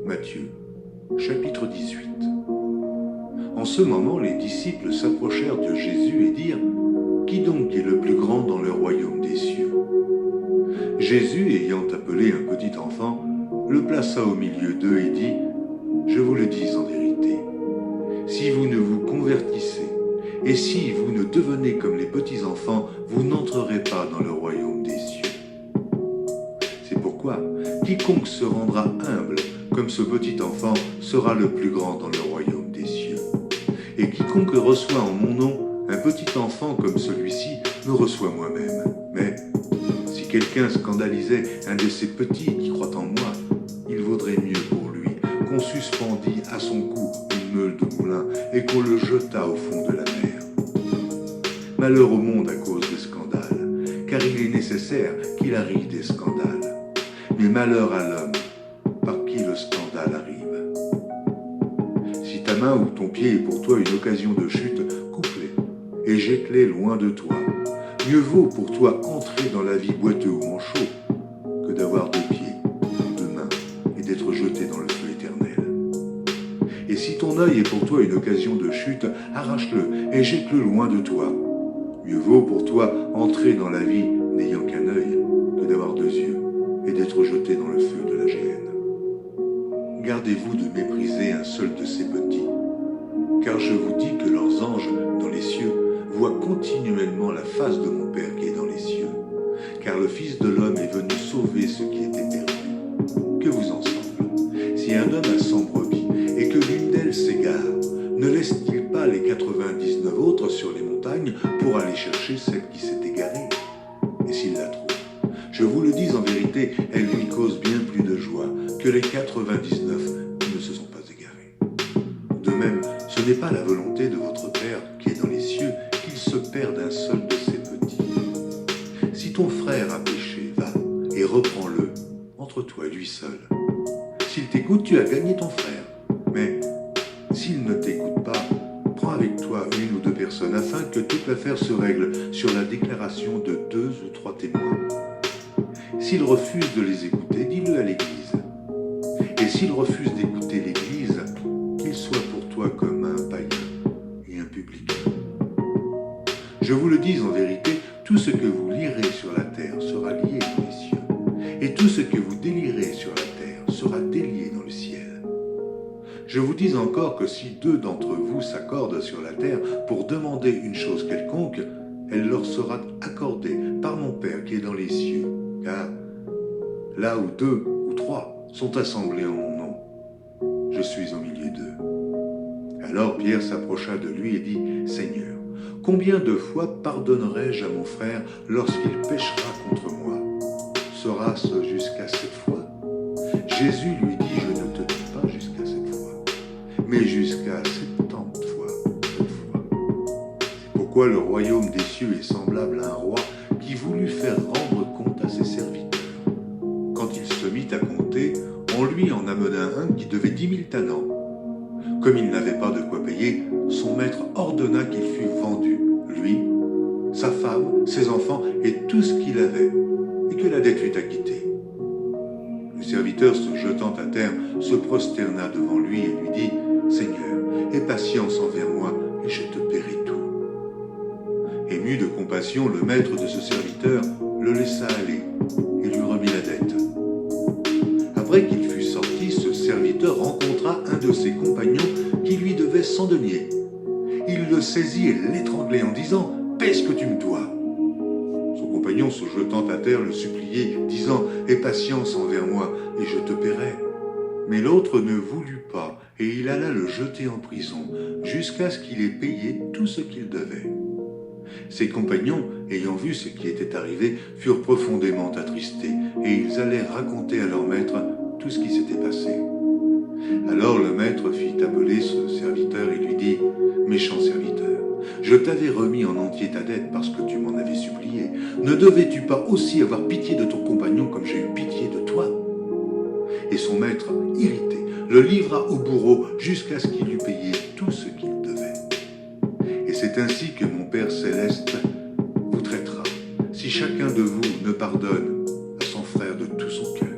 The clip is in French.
Matthieu, chapitre 18. En ce moment, les disciples s'approchèrent de Jésus et dirent : « Qui donc est le plus grand dans le royaume des cieux ?» Jésus, ayant appelé un petit enfant, le plaça au milieu d'eux et dit : « Je vous le dis en vérité, si vous ne vous convertissez et si vous ne devenez comme les petits enfants, vous n'entrerez pas dans le royaume des cieux. C'est pourquoi quiconque se rendra humble comme ce petit enfant sera le plus grand dans le royaume des cieux. Et quiconque reçoit en mon nom un petit enfant comme celui-ci me reçoit moi-même. Mais si quelqu'un scandalisait un de ces petits qui croient en moi, il vaudrait mieux pour lui qu'on suspendît à son cou une meule de moulin et qu'on le jetât au fond de la mer. Malheur au monde à cause des scandales, car il est nécessaire qu'il arrive des scandales. Mais malheur à l'homme par qui le scandale arrive. Si ta main ou ton pied est pour toi une occasion de chute, coupe-les et jette-les loin de toi. Mieux vaut pour toi entrer dans la vie boiteux ou manchot que d'avoir deux pieds, deux mains et d'être jeté dans le feu éternel. Et si ton œil est pour toi une occasion de chute, arrache-le et jette-le loin de toi. Mieux vaut pour toi entrer dans la vie n'ayant qu'un œil que d'avoir deux yeux et d'être jeté dans le feu de la géhenne. Gardez-vous de mépriser un seul de ces petits, car je vous dis que leurs anges dans les cieux voient continuellement la face de mon Père qui est dans les cieux, car le Fils de l'homme est venu sauver ceux qui étaient perdus. Que vous en semble ? Si un homme a 100 brebis et que l'une d'elles s'égare, ne laisse-t-il pas les 99 autres sur les montagnes pour aller chercher celle qui s'est égarée ? Et s'il la trouve, je vous le dis en vérité, elle lui cause bien plus de joie que les 99 qui ne se sont pas égarés. De même, ce n'est pas la volonté de votre Père qui est dans les cieux qu'il se perde un seul de ses petits. Si ton frère a péché, va et reprends-le entre toi et lui seul. S'il t'écoute, tu as gagné ton frère. Mais s'il ne t'écoute pas, prends avec toi une ou deux personnes afin que toute l'affaire se règle sur la déclaration de 2 ou 3 témoins. S'il refuse de les écouter, dis-le à l'Église. Et s'il refuse d'écouter l'Église, qu'il soit pour toi comme un païen et un publicain. Je vous le dis en vérité, tout ce que vous lirez sur la terre sera lié dans les cieux, et tout ce que vous délierez sur la terre sera délié dans le ciel. Je vous dis encore que si 2 d'entre vous s'accordent sur la terre pour demander une chose quelconque, elle leur sera accordée par mon Père qui est dans les cieux. Car là où 2 ou 3 sont assemblés en mon nom, je suis au milieu d'eux. Alors Pierre s'approcha de lui et dit : Seigneur, combien de fois pardonnerai-je à mon frère lorsqu'il péchera contre moi ? Sera-ce jusqu'à 7 fois ? Jésus lui dit : Je ne te dis pas jusqu'à 7 fois, mais jusqu'à 70 fois 7 fois. C'est pourquoi le royaume des cieux est semblable à un roi qui voulut faire rendre compte à ses serviteurs. Quand il se mit à compter, on lui en amena un qui devait 10 000 talents. Comme il n'avait pas de quoi payer, son maître ordonna qu'il fût vendu, lui, sa femme, ses enfants et tout ce qu'il avait, et que la dette fût acquittée. Le serviteur, se jetant à terre, se prosterna devant lui et lui dit : Seigneur, aie patience envers moi, et je te paierai tout. Ému de compassion, le maître de ce serviteur le laissa aller et lui remit la dette. Après qu'il fut sorti, ce serviteur rencontra un de ses compagnons qui lui devait 100 deniers. Il le saisit et l'étranglait en disant : Paie ce que tu me dois. Son compagnon, se jetant à terre, le suppliait, disant : Aie patience envers moi, et je te paierai. Mais l'autre ne voulut pas, et il alla le jeter en prison, jusqu'à ce qu'il ait payé tout ce qu'il devait. Ses compagnons, ayant vu ce qui était arrivé, furent profondément attristés, et ils allèrent raconter à leur maître tout ce qui s'était passé. Alors le maître fit appeler ce serviteur et lui dit : Méchant serviteur, je t'avais remis en entier ta dette parce que tu m'en avais supplié. Ne devais-tu pas aussi avoir pitié de ton compagnon comme j'ai eu pitié de toi ? Et son maître, irrité, le livra au bourreau jusqu'à ce qu'il eût payé tout ce qu'il devait. Et c'est ainsi que mon Père céleste vous traitera, si chacun de vous ne pardonne à son frère de tout son cœur.